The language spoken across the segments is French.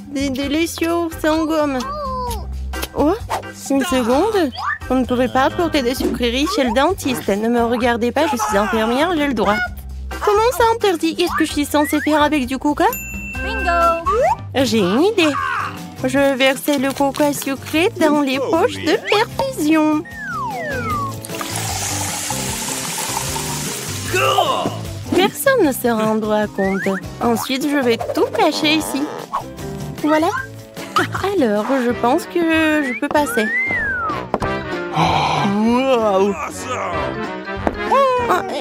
Des délicieux sans gomme. Oh, une seconde. On ne pourrait pas apporter des sucreries chez le dentiste. Ne me regardez pas, je suis infirmière, j'ai le droit. Comment ça interdit? Qu'est-ce que je suis censée faire avec du coca? Bingo! J'ai une idée. Je vais verser le coca sucré dans les poches de perfusion. Personne ne se rendra compte. Ensuite, je vais tout cacher ici. Voilà. Alors, je pense que je peux passer. Wow.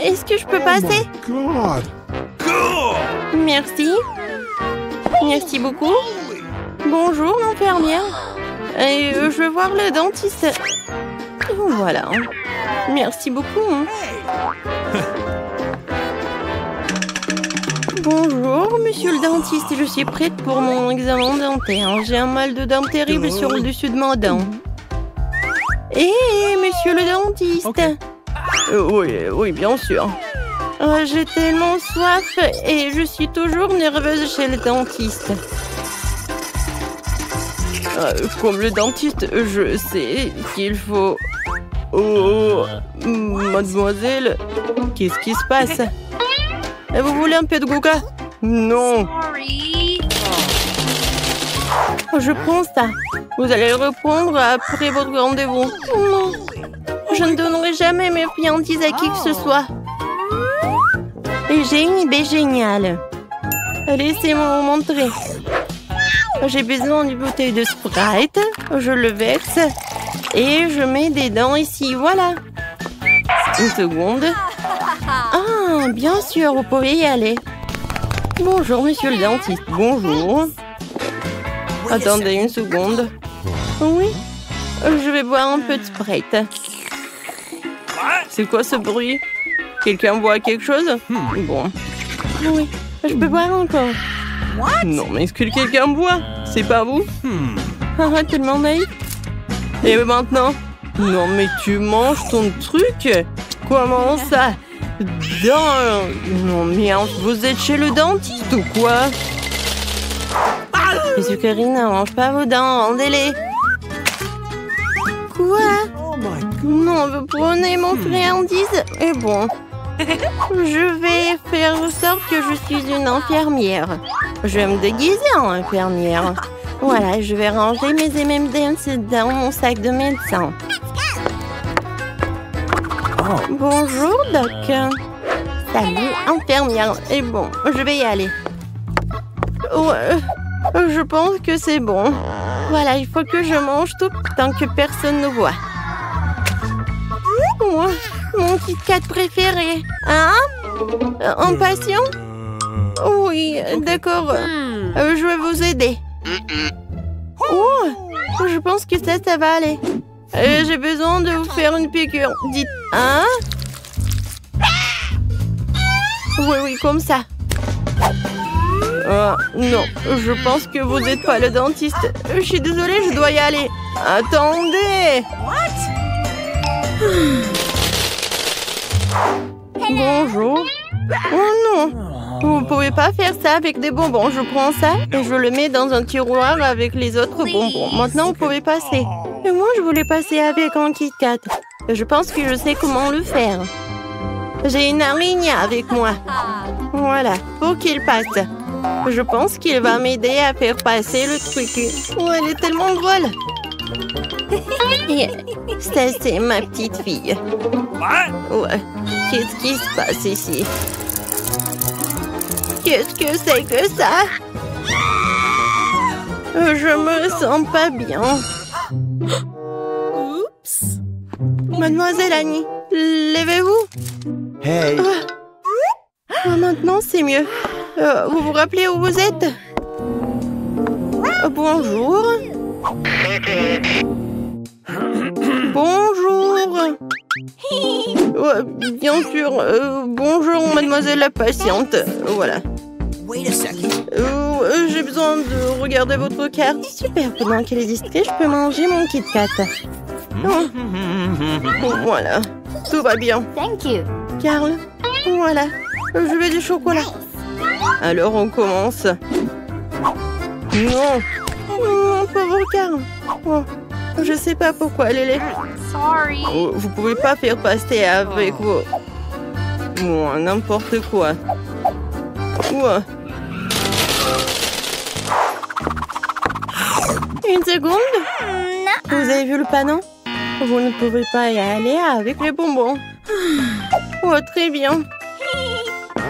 Est-ce que je peux passer? Merci. Merci beaucoup. Bonjour, l'infirmière. Et je vais voir le dentiste. Voilà. Merci beaucoup. Bonjour, monsieur le dentiste. Je suis prête pour mon examen dentaire. J'ai un mal de dents terrible sur le dessus de ma dent. Hé, monsieur le dentiste. Okay. Oui, bien sûr. J'ai tellement soif et je suis toujours nerveuse chez le dentiste. Comme le dentiste, je sais qu'il faut... Oh, mademoiselle, qu'est-ce qui se passe? Vous voulez un peu de coca? Non. Sorry. Je prends ça. Vous allez reprendre après votre rendez-vous. Non. Je ne donnerai jamais mes friandises à qui que ce soit. Et j'ai une idée géniale. Laissez-moi vous montrer. J'ai besoin d'une bouteille de Sprite. Je le verse. Et je mets des dents ici. Voilà. Une seconde. Ah, bien sûr, vous pouvez y aller. Bonjour, monsieur le dentiste. Bonjour. Attendez une seconde. Oui, je vais boire un peu de Sprite. C'est quoi ce bruit? Quelqu'un boit quelque chose? Bon. Oui, je peux boire encore. Non, mais est-ce que quelqu'un boit? C'est pas vous? Ah, tellement naïf. Et maintenant? Non, mais tu manges ton truc? Comment ça? Non, mais vous êtes chez le dentiste ou quoi? Les sucreries ne mangent pas vos dents, rendez-les. Quoi? Non, vous prenez mon friandise? Et bon, je vais faire en sorte que je suis une infirmière. Je vais me déguiser en infirmière. Voilà, je vais ranger mes M&M's dans mon sac de médecin. Bonjour, Doc. Salut, infirmière. Et bon, je vais y aller. Ouais, je pense que c'est bon. Voilà, il faut que je mange tout tant que personne ne voit. Oh, mon Kit Kat préféré. Hein? Un patient? Oui, d'accord. Je vais vous aider. Oh, je pense que ça va aller. J'ai besoin de vous faire une piqûre. Dites, hein? Oui, comme ça. Non, je pense que vous n'êtes pas le dentiste. Je suis désolée, je dois y aller. Attendez! Bonjour. Oh non! Vous pouvez pas faire ça avec des bonbons. Je prends ça et je le mets dans un tiroir avec les autres bonbons. Maintenant, vous pouvez passer. Et moi, je voulais passer avec un Kit Kat. Je pense que je sais comment le faire. J'ai une araignée avec moi. Voilà, pour qu'il passe. Je pense qu'il va m'aider à faire passer le truc. Oh, elle est tellement drôle. Ça, c'est ma petite fille. Ouais. Qu'est-ce qui se passe ici? Qu'est-ce que c'est que ça? Je me sens pas bien. Oups. Mademoiselle Annie, levez-vous. Hey. Maintenant, c'est mieux. Vous vous rappelez où vous êtes? Bonjour. Bonjour. Bien sûr. Bonjour, mademoiselle la patiente. Voilà. J'ai besoin de regarder votre carte. Super, pendant qu'elle est distraite, je peux manger mon Kit Kat. Voilà. Tout va bien. Thank you. Carl, voilà. Je veux du chocolat. Alors, on commence. Non. Mon pauvre Carl. Oh, je sais pas pourquoi, Lélé. Sorry. Oh, vous pouvez pas faire passer avec vos... Bon, n'importe quoi. Ouais. Une seconde. Vous avez vu le panneau? Vous ne pouvez pas y aller avec les bonbons. Oh, très bien.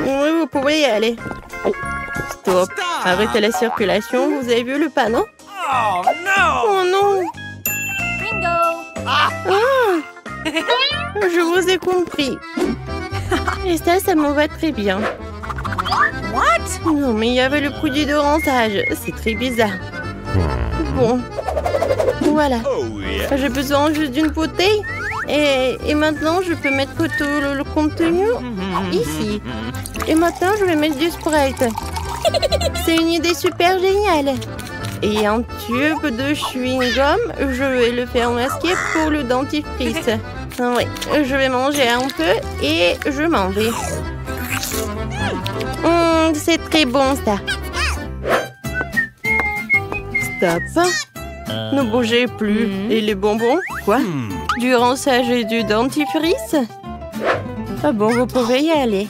Oui, vous pouvez y aller. Stop. Arrêtez la circulation. Vous avez vu le panneau? Oh no! Oh non. Bingo. Ah, je vous ai compris. Et ça me va très bien. What? Non, mais il y avait le produit de rinçage. C'est très bizarre. Bon. Voilà. Oh yeah! J'ai besoin juste d'une bouteille. Et maintenant, je peux mettre tout le contenu ici. Et maintenant, je vais mettre du Sprite. C'est une idée super géniale. Et un tube de chewing-gum, je vais le faire masquer pour le dentifrice. Oui, je vais manger un peu et je m'en vais. C'est très bon, ça. Stop. Ne bougez plus. Et les bonbons? Quoi? Du rinçage et du dentifrice? Ah bon, vous pouvez y aller.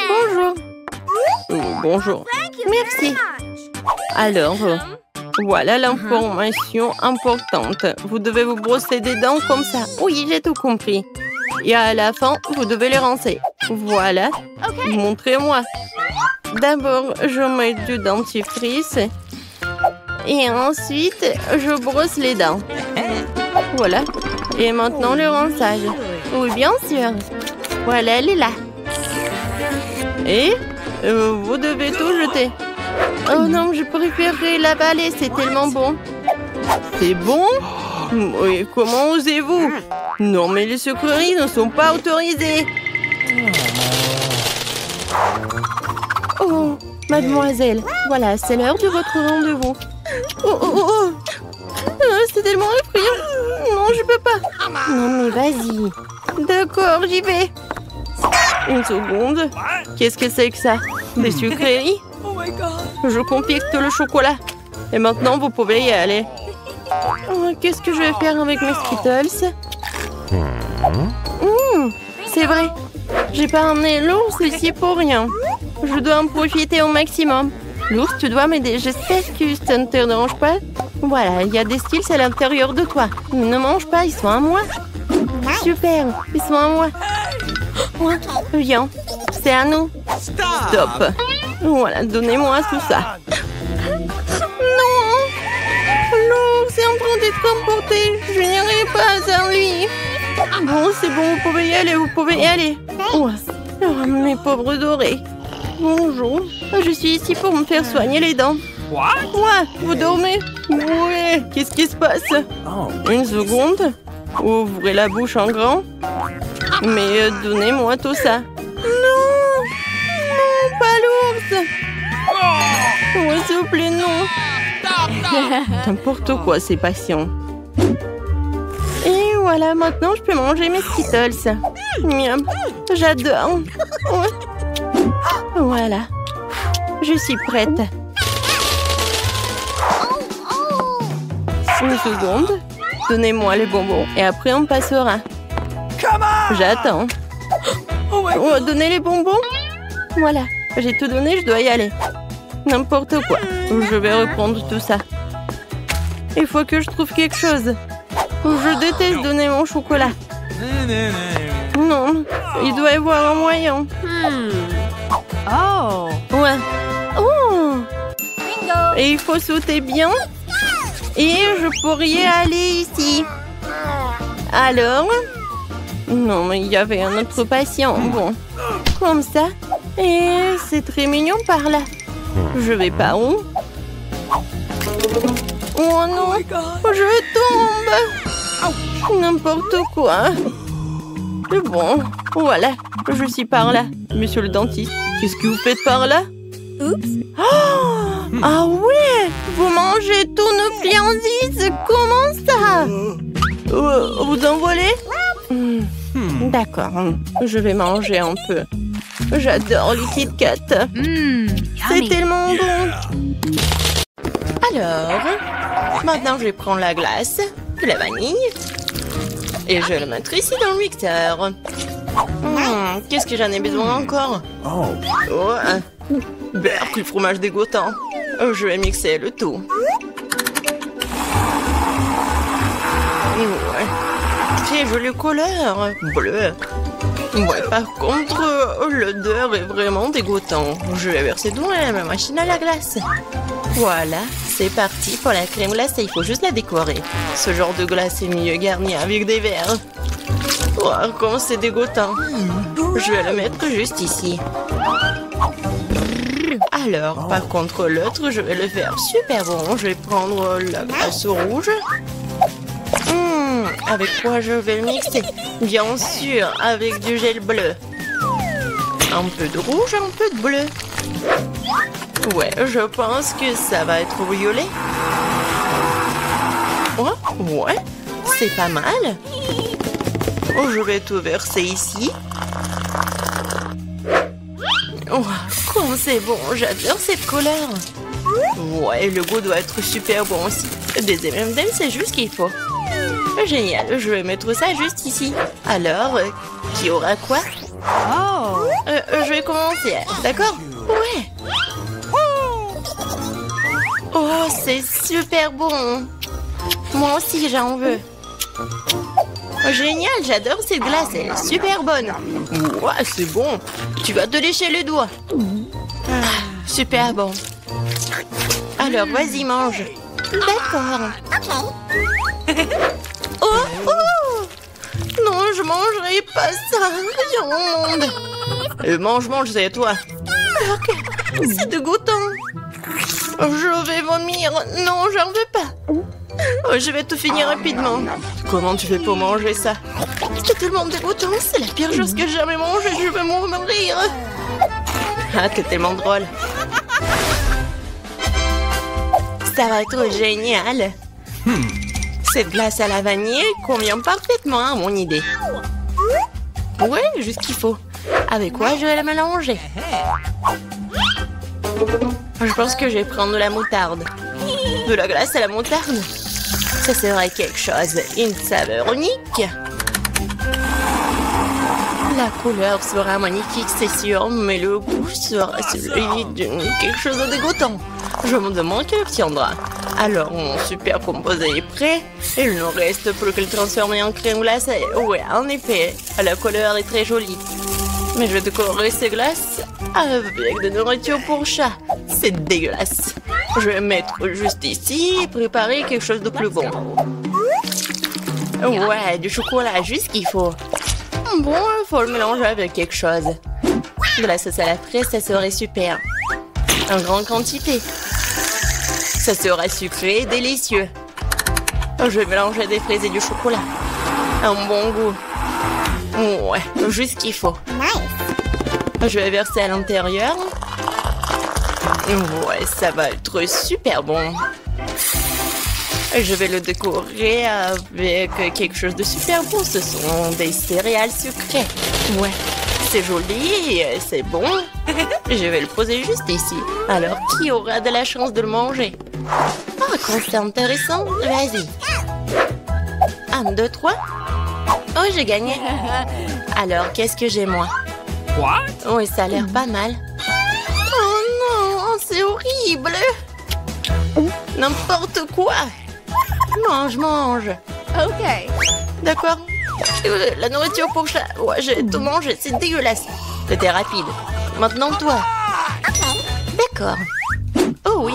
Bonjour. Oh, bonjour. Merci. Alors, voilà l'information importante. Vous devez vous brosser des dents comme ça. Oui, j'ai tout compris. Et à la fin, vous devez les rincer. Voilà. Montrez-moi. D'abord, je mets du dentifrice. Et ensuite, je brosse les dents. Voilà. Et maintenant, le rinçage. Oui, bien sûr. Voilà, elle est là. Et vous devez tout jeter. Oh non, je préférerais l'avaler, c'est tellement bon. C'est bon? Oui, comment osez-vous? Non, mais les sucreries ne sont pas autorisées. Oh, mademoiselle, voilà, c'est l'heure de votre rendez-vous. Oh. C'est tellement effrayant. Non, je peux pas. Non, mais vas-y. D'accord, j'y vais. Une seconde. Qu'est-ce que c'est que ça? Des sucreries? Je compacte le chocolat. Et maintenant, vous pouvez y aller. Oh, qu'est-ce que je vais faire avec mes Skittles? C'est vrai. J'ai pas emmené l'ours ici pour rien. Je dois en profiter au maximum. L'ours, tu dois m'aider. J'espère que ça ne te dérange pas. Voilà, il y a des Skittles à l'intérieur de toi. Ne mange pas, ils sont à moi. Super, ils sont à moi. Ouais, viens, c'est à nous. Stop. Voilà, donnez-moi tout ça. Non, l'ours est en train d'être emporté. Je n'irai pas sans lui. Bon, c'est bon, vous pouvez y aller, vous pouvez y aller. Oh, mes pauvres dorés. Bonjour, je suis ici pour me faire soigner les dents. Quoi? Vous dormez? Oui, qu'est-ce qui se passe? Une seconde. Ouvrez la bouche en grand. Mais donnez-moi tout ça. Non, pas l'ours. Oh, s'il vous plaît, non. N'importe quoi, ces patients. Et voilà, maintenant je peux manger mes Skittles. Miam, j'adore. Ouais. Voilà, je suis prête. Une seconde. Donnez-moi les bonbons et après on passera. J'attends. Oh, donnez les bonbons. Voilà, j'ai tout donné, je dois y aller. N'importe quoi. Je vais reprendre tout ça. Il faut que je trouve quelque chose. Je déteste donner mon chocolat. Non, il doit y avoir un moyen. Oh. Ouais. Oh. Bingo. Et il faut sauter bien. Et je pourrais aller ici. Alors? Non, mais il y avait un autre patient. Bon, comme ça. Et c'est très mignon par là. Je vais par où? Oh non, je tombe. N'importe quoi. Bon, voilà, je suis par là. Monsieur le dentiste, qu'est-ce que vous faites par là? Oups. Oh, ah ouais, vous mangez tous nos friandises. Comment ça? Vous en volez? D'accord, je vais manger un peu. J'adore les Kit Kat. C'est tellement bon. D'accord. Maintenant, je vais prendre la glace, de la vanille, et je vais le mettre ici dans le mixeur. Qu'est-ce que j'en ai besoin encore? Berk, le fromage dégoûtant. Je vais mixer le tout. Ouais. Très jolie couleur. Bleu. Ouais, par contre, l'odeur est vraiment dégoûtante. Je vais verser dans ma machine à la glace. Voilà, c'est parti pour la crème glacée. Il faut juste la décorer. Ce genre de glace est mieux garni avec des verres. Oh, comment c'est dégoûtant. Je vais le mettre juste ici. Alors, par contre, l'autre, je vais le faire super bon. Je vais prendre la glace rouge. Avec quoi je vais le mixer? Bien sûr, avec du gel bleu. Un peu de rouge, un peu de bleu. Ouais, je pense que ça va être violet. Oh, ouais, c'est pas mal. Oh, je vais tout verser ici. Oh, comme c'est bon, j'adore cette couleur. Ouais, le goût doit être super bon aussi. Des M&M's, c'est juste ce qu'il faut. Génial, je vais mettre ça juste ici. Alors, qui aura quoi? Je vais commencer, d'accord? Ouais. Oh, c'est super bon. Moi aussi, j'en veux. Génial, j'adore cette glace, elle est super bonne. Ouais, c'est bon. Tu vas te lécher les doigts. Super bon. Alors, vas-y, mange. D'accord. Oh! Non, je mangerai pas ça. Rien au monde. Mange, c'est à toi. C'est dégoûtant. Je vais vomir. Non, j'en veux pas. Je vais tout finir rapidement. Comment tu fais pour manger ça? C'est tellement dégoûtant. C'est la pire chose que j'ai jamais mangée. Je vais mourir. Ah, t'es tellement drôle. Ça va être génial. Cette glace à la vanille convient parfaitement à mon idée. Ouais, juste ce qu'il faut. Avec quoi je vais la mélanger? Je pense que je vais prendre de la moutarde. De la glace à la moutarde? Ça serait quelque chose. Une saveur unique. La couleur sera magnifique, c'est sûr, mais le goût sera celui de quelque chose de dégoûtant. Je me demande qui l'obtiendra. Alors, mon super composé est prêt. Il ne reste plus que le transformer en crème glacée. Ouais, en effet, la couleur est très jolie. Mais je vais décorer ces glaces avec de nourriture pour chat. C'est dégueulasse. Je vais mettre juste ici et préparer quelque chose de plus bon. Ouais, du chocolat, juste ce qu'il faut. Bon, il faut le mélanger avec quelque chose. De la sauce à la fraise, ça serait super. En grande quantité. Ça sera sucré et délicieux. Je vais mélanger des fraises et du chocolat. Un bon goût. Ouais, juste ce qu'il faut. Je vais verser à l'intérieur. Ouais, ça va être super bon. Je vais le décorer avec quelque chose de super bon. Ce sont des céréales sucrées. Ouais, c'est joli, c'est bon. Je vais le poser juste ici. Alors, qui aura de la chance de le manger? Ah, quand c'est intéressant, vas-y. 1, 2, 3. Oh, j'ai gagné. Alors, qu'est-ce que j'ai, moi? Oui, ça a l'air pas mal. Oh non, c'est horrible. N'importe quoi. Mange. Okay. D'accord. La nourriture pour chat. Ouais, j'ai tout mangé, c'est dégueulasse. C'était rapide. Maintenant, toi. D'accord. Oh oui,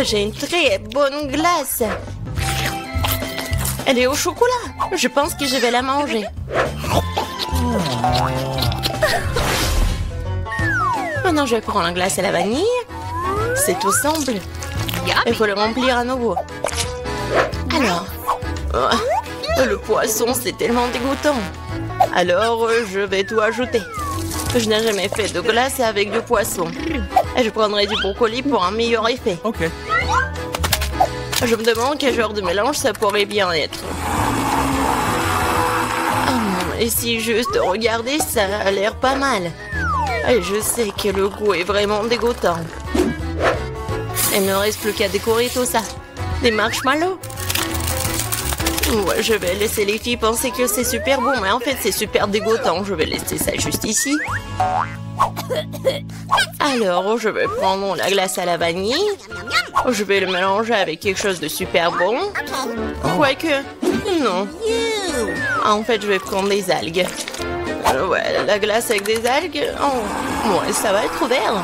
j'ai une très bonne glace. Elle est au chocolat. Je pense que je vais la manger. Maintenant, je vais prendre la glace à la vanille. C'est tout simple. Il faut le remplir à nouveau. Alors, le poisson, c'est tellement dégoûtant. Alors, je vais tout ajouter. Je n'ai jamais fait de glace avec du poisson. Et je prendrai du brocoli pour un meilleur effet. Ok. Je me demande quel genre de mélange ça pourrait bien être. Et si juste regarder, ça a l'air pas mal. Et je sais que le goût est vraiment dégoûtant. Il ne reste plus qu'à décorer tout ça. Des marshmallows. Ouais, je vais laisser les filles penser que c'est super bon, mais en fait, c'est super dégoûtant. Je vais laisser ça juste ici. Alors, je vais prendre la glace à la vanille. Je vais le mélanger avec quelque chose de super bon. Quoique, non. En fait, je vais prendre des algues. Ouais, la glace avec des algues, oh, ouais, ça va être vert.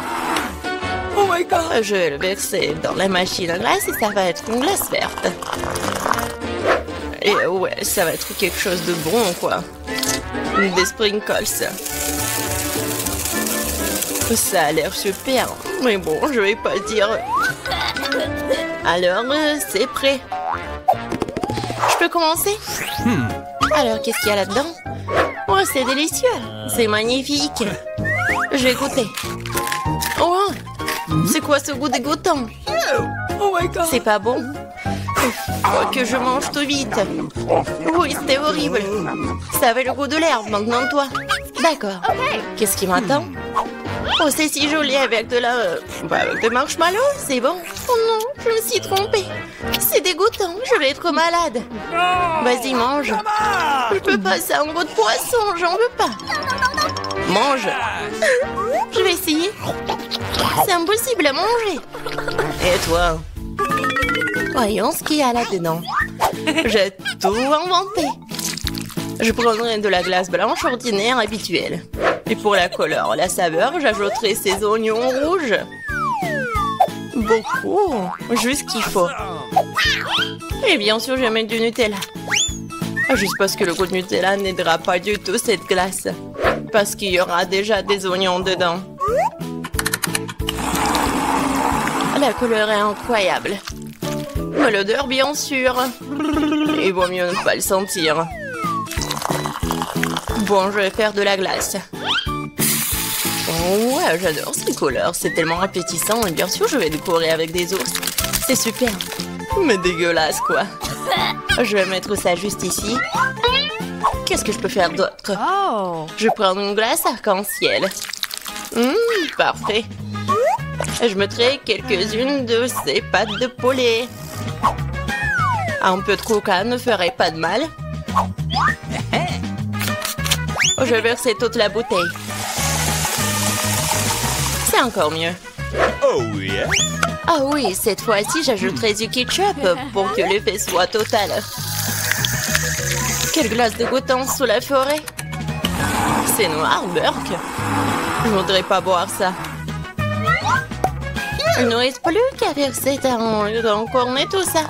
Oh my god! Je vais le verser dans la machine à glace et ça va être une glace verte. Et ouais, ça va être quelque chose de bon, quoi. Des sprinkles. Ça a l'air super. Mais bon, je vais pas le dire. Alors, c'est prêt. Je peux commencer? Alors, qu'est-ce qu'il y a là-dedans? Oh, c'est délicieux. C'est magnifique. Je vais goûter. Oh, c'est quoi ce goût dégoûtant? Oh my god. C'est pas bon. Faut que je mange tout vite. Oui, c'était horrible. Ça avait le goût de l'herbe, maintenant toi. D'accord. Qu'est-ce qui m'attend? Oh, c'est si joli avec de la... avec de marshmallow, c'est bon. Oh non, je me suis trompée. C'est dégoûtant, je vais être malade. Vas-y, mange. Je peux pas, c'est un goût de poisson, j'en veux pas. Mange. Je vais essayer. C'est impossible à manger. Et toi? Voyons ce qu'il y a là-dedans. J'ai tout inventé. Je prendrai de la glace blanche ordinaire habituelle. Et pour la couleur, la saveur, j'ajouterai ces oignons rouges. Beaucoup, juste qu'il faut. Et bien sûr, je vais mettre du Nutella. Juste parce que le goût de Nutella n'aidera pas du tout cette glace. Parce qu'il y aura déjà des oignons dedans. La couleur est incroyable. Mais l'odeur, bien sûr. Il vaut mieux ne pas le sentir. Bon, je vais faire de la glace. Oh ouais, j'adore ces couleurs. C'est tellement appétissant. Et bien sûr, je vais décorer avec des ours. C'est super. Mais dégueulasse, quoi. Je vais mettre ça juste ici. Qu'est-ce que je peux faire d'autre? Je prends une glace arc-en-ciel. Parfait. Je mettrai quelques-unes de ces pâtes de poulet. Un peu de coca ne ferait pas de mal. Je vais verser toute la bouteille. C'est encore mieux. Oh yeah. Ah oui, cette fois-ci, j'ajouterai du ketchup pour que l'effet soit total. Quelle glace dégoûtante sous la forêt. C'est noir, Burke. Je voudrais pas boire ça. Il ne reste plus qu'à verser dans cornet tout ça.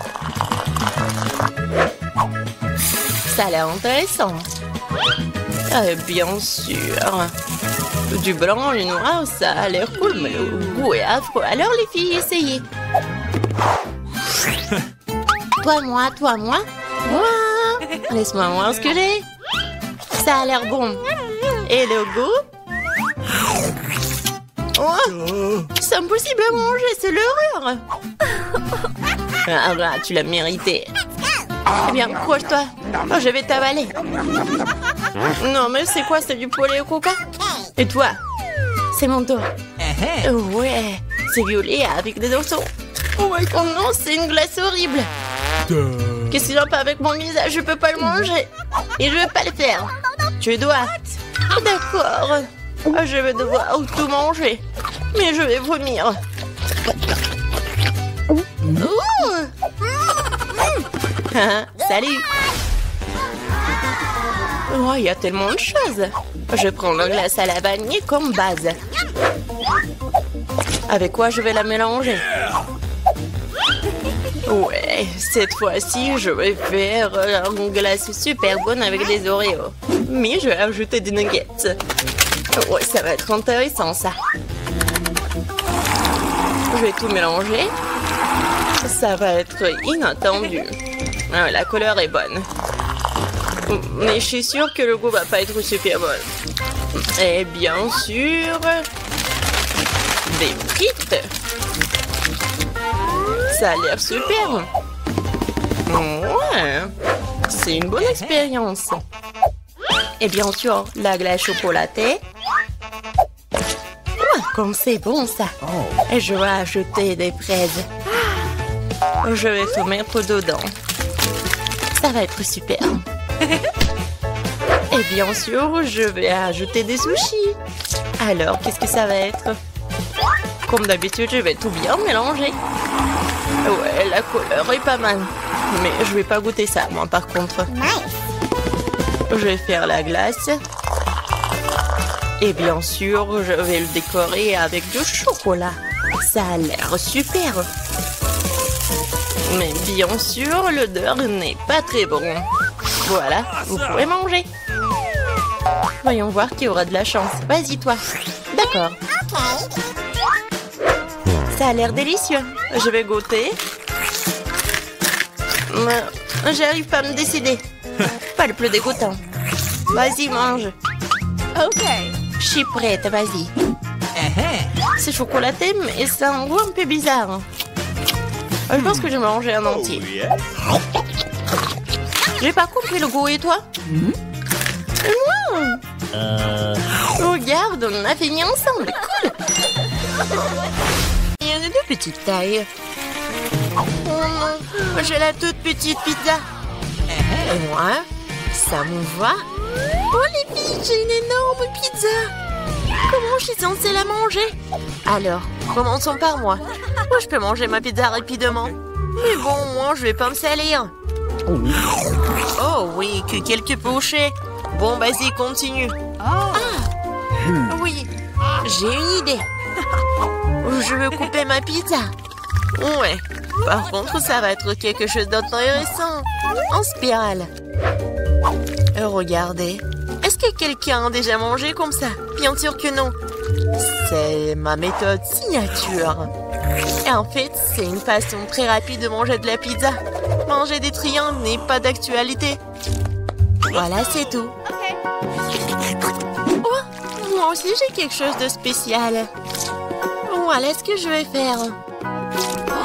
Ça a l'air intéressant. Bien sûr. Du blanc, le noir, ça a l'air cool, mais le goût est affreux. Alors les filles, essayez. Toi, moi. Moi. Laisse-moi voir ce que j'ai. Ça a l'air bon. Et le goût? Oh, c'est impossible à manger, c'est l'horreur. Ah bah, tu l'as mérité. Eh bien, accroche-toi. Oh, je vais t'avaler. Non, mais c'est quoi? C'est du poulet au coca? Et toi? C'est mon tour. Ouais, c'est violet avec des oiseaux. Oh non, c'est une glace horrible. Qu'est-ce qu'il y a pas avec mon visage? Je peux pas le manger. Et je vais pas le faire. Tu dois. D'accord. Je vais devoir tout manger. Mais je vais vomir. Salut. Oh, il y a tellement de choses. Je prends la glace à la vanille comme base. Avec quoi je vais la mélanger? Ouais, cette fois-ci, je vais faire une glace super bonne avec des Oreos. Mais je vais ajouter des nuggets. Ouais, ça va être intéressant, ça. Je vais tout mélanger. Ça va être inattendu. Ah, la couleur est bonne. Mais je suis sûre que le goût va pas être super bon. Et bien sûr... des frites. Ça a l'air super. Ouais. C'est une bonne expérience. Et bien sûr, la glace chocolatée. Ouais. comme c'est bon ça. Et je vais ajouter des fraises. Je vais tout mettre dedans. Ça va être super. Et bien sûr, je vais ajouter des sushis. Alors, qu'est-ce que ça va être? Comme d'habitude, je vais tout bien mélanger. Ouais, la couleur est pas mal. Mais je vais pas goûter ça, moi, par contre. Je vais faire la glace. Et bien sûr, je vais le décorer avec du chocolat. Ça a l'air super. Mais bien sûr, l'odeur n'est pas très bon. Voilà, vous pouvez manger. Voyons voir qui aura de la chance. Vas-y, toi. D'accord. Ça a l'air délicieux. Je vais goûter. J'arrive pas à me décider. Pas le plus dégoûtant. Vas-y, mange. Ok. Je suis prête, vas-y. C'est chocolaté, mais ça a un goût un peu bizarre. Je pense que je vais manger un entier. J'ai pas compris le goût, et toi? Regarde, on a fini ensemble. Cool. Il y en a de petites tailles. Oh non, j'ai la toute petite pizza. Et moi, ça me va. Oh les filles, j'ai une énorme pizza. Comment je suis censée la manger? Alors, commençons par moi. Moi, je peux manger ma pizza rapidement. Mais bon, moi, je vais pas me salir. Oh oui, que quelques bouchées. Bon, vas-y, continue. Ah, oui, j'ai une idée. Je veux couper ma pizza. Ouais, par contre, ça va être quelque chose d'intéressant. En spirale. Regardez. Est-ce que quelqu'un a déjà mangé comme ça? Bien sûr que non. C'est ma méthode signature. Et en fait, c'est une façon très rapide de manger de la pizza. Manger des triangles n'est pas d'actualité. Voilà, c'est tout. Oh, moi aussi, j'ai quelque chose de spécial. Voilà ce que je vais faire.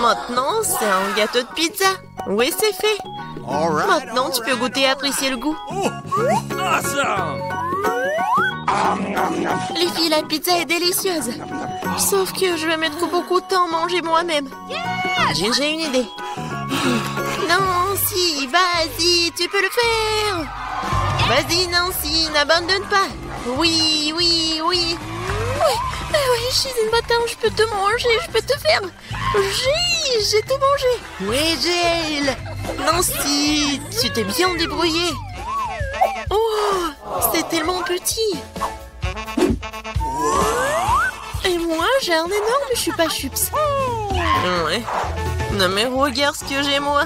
Maintenant, c'est un gâteau de pizza. Oui, c'est fait. Maintenant, tu peux goûter et apprécier le goût. Awesome! Les filles, la pizza est délicieuse. Sauf que je vais mettre beaucoup de temps à manger moi-même. J'ai une idée. Nancy, vas-y, tu peux le faire. Vas-y, Nancy, n'abandonne pas. Oui, oui, oui. Oui, je suis une bâtarde, je peux te manger, je peux te faire. J'ai tout mangé. Oui, Jill. Nancy, tu t'es bien débrouillée. Oh, c'est tellement petit. Et moi, j'ai un énorme chupa-chups. Ouais. Non mais regarde ce que j'ai moi.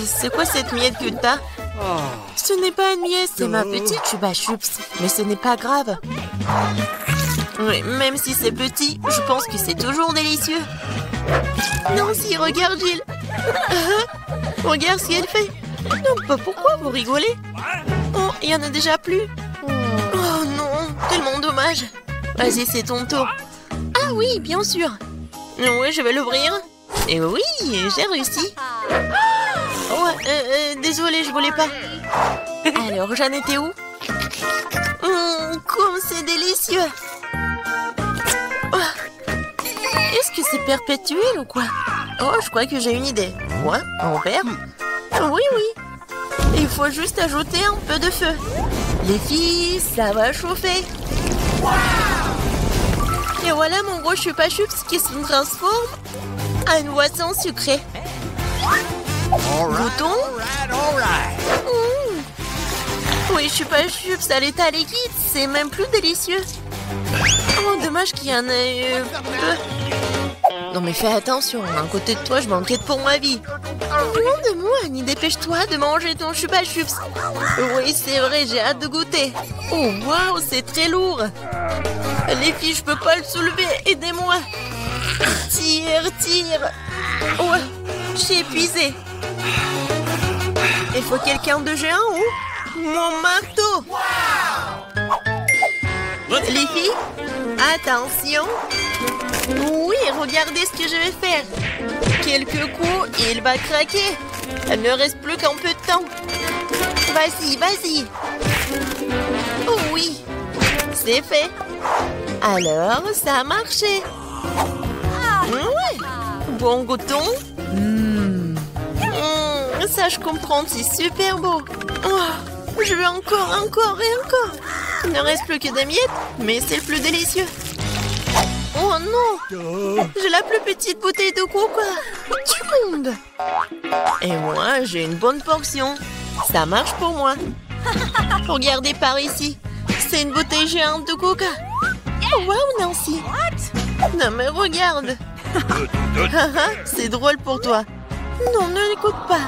C'est quoi cette miette que t'as? Ce n'est pas une miette, c'est ma petite chupa-chups. Mais ce n'est pas grave. Oui, même si c'est petit, je pense que c'est toujours délicieux. Nancy, regarde Jill. Regarde ce qu'elle fait. Non, pourquoi vous rigolez? Oh, il y en a déjà plus. Oh non, tellement dommage. Vas-y, c'est ton tour. Ah oui, bien sûr. Oui, je vais l'ouvrir. Et oui, j'ai réussi. Oh, désolée, je voulais pas. Alors, j'en étais où? Comme c'est délicieux. Oh. Est-ce que c'est perpétuel ou quoi? Oh, je crois que j'ai une idée. Quoi? En verre? Oui, oui. Il faut juste ajouter un peu de feu. Les filles, ça va chauffer. Et voilà mon gros chupa-chups qui se transforme en une boisson sucrée. Goûtons. Oui, chupa-chups à l'état liquide, c'est même plus délicieux. Oh, dommage qu'il y en ait peu. Non mais fais attention, à côté de toi, je m'inquiète pour ma vie. Loin de moi, Annie, dépêche-toi de manger ton chupa-chups. Oui, c'est vrai, j'ai hâte de goûter. Oh, waouh, c'est très lourd. Les filles, je peux pas le soulever, aidez-moi. Tire. Ouais, je suis épuisée. Il faut quelqu'un de géant ou mon marteau. Les filles, attention. Oui, regardez ce que je vais faire. Quelques coups et il va craquer. Il ne reste plus qu'un peu de temps. Vas-y. Oh oui, c'est fait. Alors, ça a marché. Ouais. Bon, goûtons. Ça, je comprends, c'est super beau. Oh, je veux encore et encore. Il ne reste plus que des miettes, mais c'est le plus délicieux. Oh non! J'ai la plus petite bouteille de coca du monde. Et moi, j'ai une bonne portion. Ça marche pour moi. Regardez par ici. C'est une bouteille géante de coca. Oh, wow, Nancy. Non, mais regarde. C'est drôle pour toi. Non, ne l'écoute pas.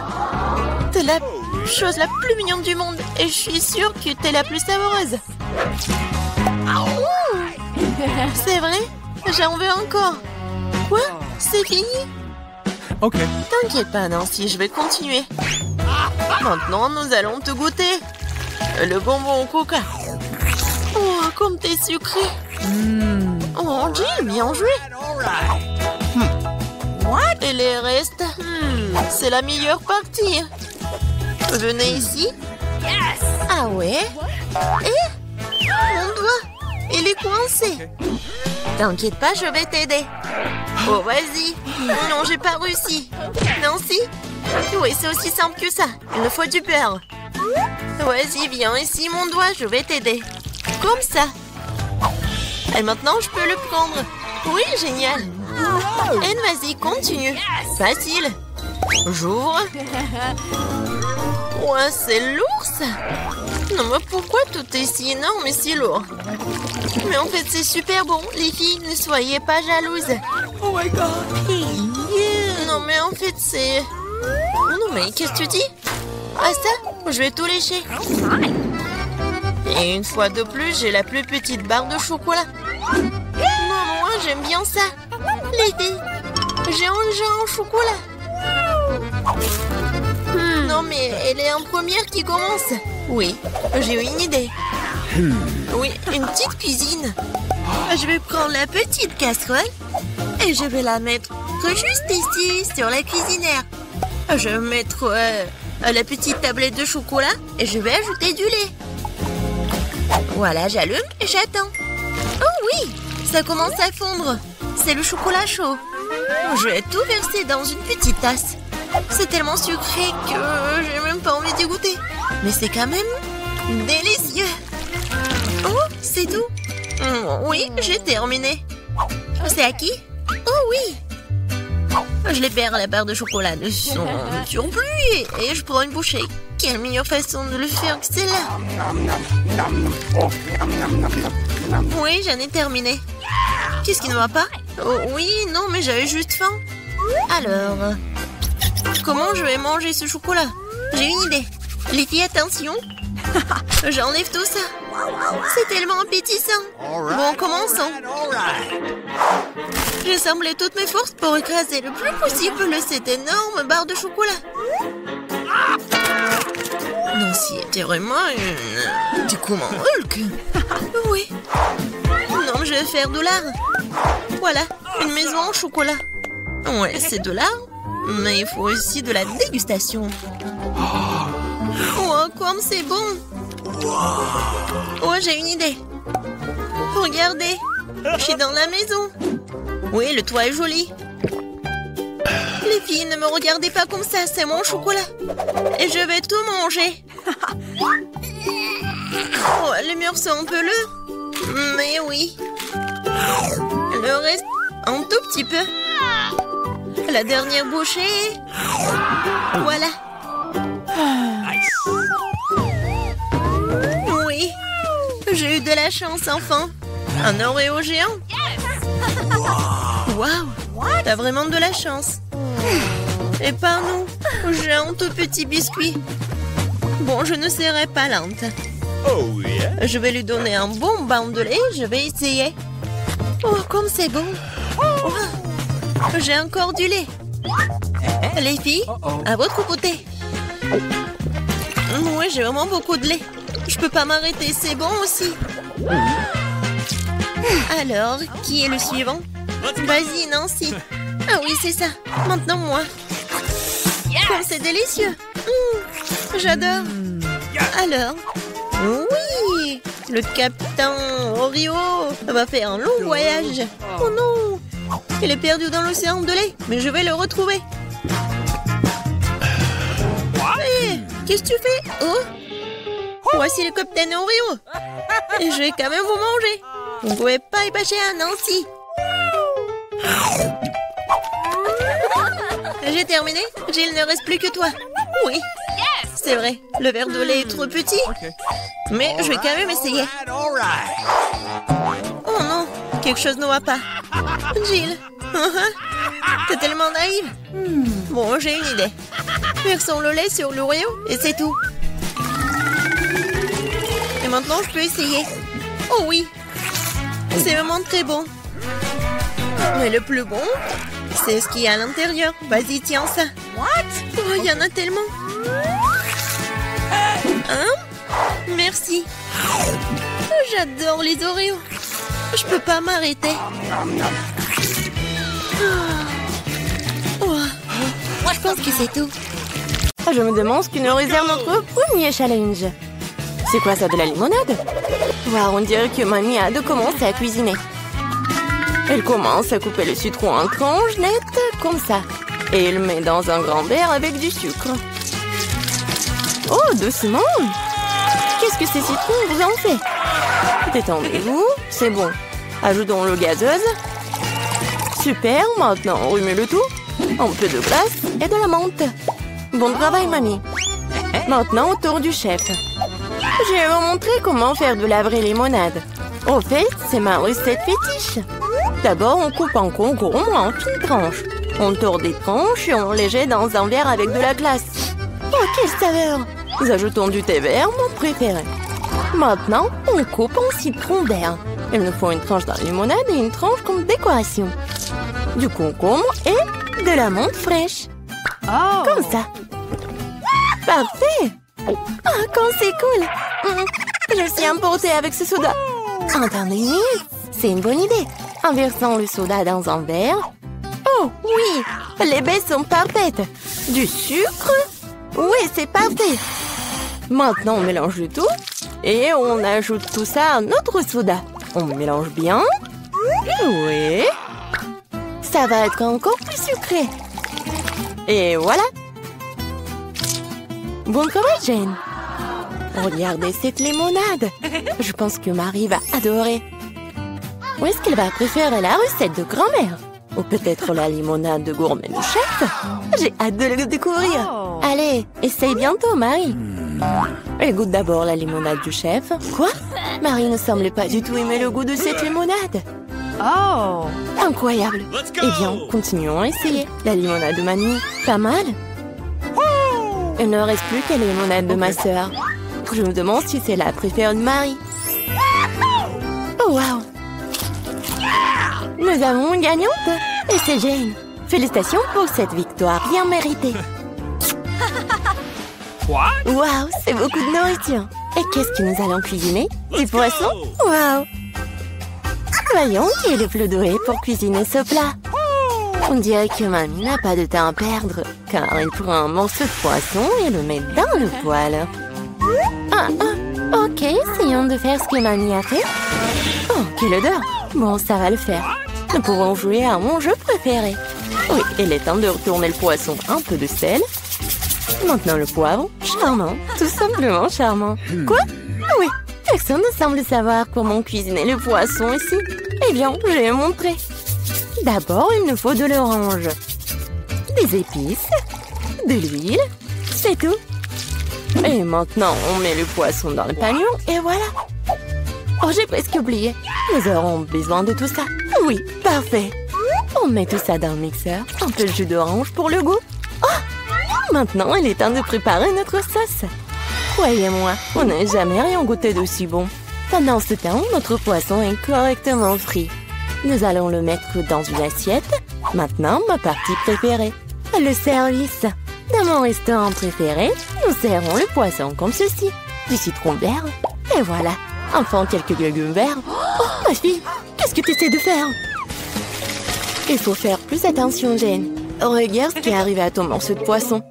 T'es la chose la plus mignonne du monde. Et je suis sûre que t'es la plus savoureuse. C'est vrai? J'en veux encore. Quoi? C'est fini? Ok. T'inquiète pas, Nancy, je vais continuer. Maintenant, nous allons te goûter. Le bonbon au coca. Oh, comme t'es sucré. Oh, Jill, bien joué. Et les restes? C'est la meilleure partie. Venez ici. Ah ouais? Et? Mon doigt, il est coincé. T'inquiète pas, je vais t'aider. Oh, vas-y. Non, j'ai pas réussi. Nancy? Oui, c'est aussi simple que ça. Il me faut du beurre. Vas-y, viens ici, mon doigt, je vais t'aider. Comme ça. Et maintenant, je peux le prendre. Oui, génial. Et vas-y, continue. Facile. J'ouvre. Ouais, c'est lourd, ça. Non, mais pourquoi tout est si énorme et si lourd? Mais en fait, c'est super bon. Les filles, ne soyez pas jalouses. Oh my god. Non, mais en fait, c'est... Non, mais qu'est-ce que tu dis? Ah, ça? Je vais tout lécher. Et une fois de plus, j'ai la plus petite barre de chocolat. Non, moi, j'aime bien ça. Les filles, j'ai un chocolat. Non, mais elle est en première qui commence. Oui, j'ai eu une idée. Oui, une petite cuisine. Je vais prendre la petite casserole et je vais la mettre juste ici, sur la cuisinière. Je vais mettre la petite tablette de chocolat et je vais ajouter du lait. Voilà, j'allume et j'attends. Oh oui, ça commence à fondre. C'est le chocolat chaud. Je vais tout verser dans une petite tasse. C'est tellement sucré que j'ai même pas envie d'y goûter. Mais c'est quand même délicieux. Oh, c'est tout. Oui, j'ai terminé. C'est à qui? Oh oui. Je libère la barre de chocolat de son surplus et je prends une bouchée. Quelle meilleure façon de le faire que celle-là? Oui, j'en ai terminé. Qu'est-ce qui ne va pas? Oh, oui, non, mais j'avais juste faim. Alors, comment je vais manger ce chocolat? J'ai une idée. Les filles, attention. J'enlève tout ça. C'est tellement appétissant. Bon, commençons. J'ai semblé toutes mes forces pour écraser le plus possible cette énorme barre de chocolat. Nancy était vraiment une... Du coup, mon Hulk. Oui. Non, je vais faire de l'art. Voilà, une maison en chocolat. Ouais, c'est de l'art, mais il faut aussi de la dégustation. Oh, comme c'est bon. Oh, j'ai une idée. Regardez, je suis dans la maison. Oui, le toit est joli. Les filles, ne me regardez pas comme ça, c'est mon chocolat. Et je vais tout manger. Oh, les murs sont un peu lourds. Mais oui. Le reste, un tout petit peu. La dernière bouchée. Voilà. Oui. J'ai eu de la chance, enfin. Un Oreo géant. Waouh. T'as vraiment de la chance. Et pas nous. J'ai un tout petit biscuit. Bon, je ne serai pas lente. Oh yeah. Je vais lui donner un bon bain de lait. Je vais essayer. Oh, comme c'est bon. Oh, j'ai encore du lait. Les filles, à votre côté. Oui, j'ai vraiment beaucoup de lait. Je peux pas m'arrêter, c'est bon aussi. Alors, qui est le suivant? Vas-y, Nancy. Ah oui, c'est ça. Maintenant, moi. Comme c'est délicieux. J'adore. Alors, oui. Le capitaine Oreo va faire un long voyage. Oh non! Il est perdu dans l'océan de lait, mais je vais le retrouver. Hé, qu'est-ce que tu fais? Oh! Voici le capitaine Oreo. Et je vais quand même vous manger. Vous ne pouvez pas y passer à Nancy. J'ai terminé. Jill, ne reste plus que toi. Oui. C'est vrai, le verre de lait est trop petit. Mais je vais quand même essayer. Oh non, quelque chose ne va pas. Jill, t'es tellement naïve. Bon, j'ai une idée. Versons le lait sur l'Oreo et c'est tout. Et maintenant, je peux essayer. Oh oui, c'est vraiment très bon. Mais le plus bon, c'est ce qu'il y a à l'intérieur. Vas-y, tiens ça. Oh, il y en a tellement. Hein? Merci. J'adore les Oreos. Je peux pas m'arrêter. Oh. Je pense que c'est tout. Je me demande ce que nous réserve notre premier challenge. C'est quoi ça, de la limonade? Wow, on dirait que mamie a de commencer à cuisiner. Elle commence à couper le citron en tranches nettes, comme ça. Et elle met dans un grand verre avec du sucre. Oh, doucement! Qu'est-ce que ces citrons vous en fait? Détendez-vous, c'est bon. Ajoutons l'eau gazeuse. Super, maintenant on remet le tout. Un peu de glace et de la menthe. Bon travail, mamie. Maintenant, au tour du chef. Je vais vous montrer comment faire de la vraie limonade. Au fait, c'est ma recette fétiche. D'abord, on coupe en concombre en fines tranches. On tord des tranches et on les jette dans un verre avec de la glace. Oh, quelle saveur! Nous ajoutons du thé vert, mon préféré. Maintenant, on coupe en citron vert. Il nous faut une tranche de limonade et une tranche comme décoration. Du concombre et de la menthe fraîche. Oh. Comme ça. Parfait! Oh, comme c'est cool! Je suis emportée avec ce soda. Attendez, c'est une bonne idée. En versant le soda dans un verre. Oh, oui! Les baies sont parfaites. Du sucre? Oui, c'est parfait. Maintenant, on mélange le tout. Et on ajoute tout ça à notre soda. On mélange bien. Oui. Ça va être encore plus sucré. Et voilà. Bon travail, Jane. Regardez cette limonade. Je pense que Marie va adorer. Ou est-ce qu'elle va préférer la recette de grand-mère? Ou peut-être la limonade de gourmet du chef? J'ai hâte de le découvrir. Allez, essaye bientôt, Marie. Elle goûte d'abord la limonade du chef. Quoi? Marie ne semble pas du tout aimer le goût de cette limonade. Oh. Incroyable. Eh bien, continuons à essayer. La limonade de mamie, pas mal. Il ne reste plus que la limonade de ma sœur. Je me demande si c'est la préférée de Marie. Oh, wow. Nous avons une gagnante. Et c'est Jane. Félicitations pour cette victoire bien méritée. Wow, c'est beaucoup de nourriture. Et qu'est-ce que nous allons cuisiner? Du poisson? Wow. Voyons qui est le plus doué pour cuisiner ce plat. On dirait que mamie n'a pas de temps à perdre, car elle prend un morceau de poisson et le met dans le poêle. Ok, essayons de faire ce que mamie a fait. Oh, quelle odeur! Bon, ça va le faire. Nous pouvons jouer à mon jeu préféré. Oui, il est temps de retourner le poisson. Un peu de sel. Maintenant le poivre. Charmant, tout simplement charmant. Quoi? Oui, personne ne semble savoir comment cuisiner le poisson ici. Eh bien, je vais montrer. D'abord, il nous faut de l'orange, des épices, de l'huile, c'est tout. Et maintenant, on met le poisson dans le panier et voilà. Oh, j'ai presque oublié. Nous aurons besoin de tout ça. Oui, parfait. On met tout ça dans le mixeur. Un peu de jus d'orange pour le goût. Oh, maintenant, il est temps de préparer notre sauce. Croyez-moi, on n'a jamais rien goûté d'aussi bon. Pendant ce temps, notre poisson est correctement frit. Nous allons le mettre dans une assiette. Maintenant, ma partie préférée, le service. Dans mon restaurant préféré, nous servons le poisson comme ceci. Du citron vert. Et voilà. Enfin, quelques légumes verts. Oh, ma fille, qu'est-ce que tu essaies de faire? Il faut faire plus attention, Jane. Regarde ce qui est arrivé à ton morceau de poisson.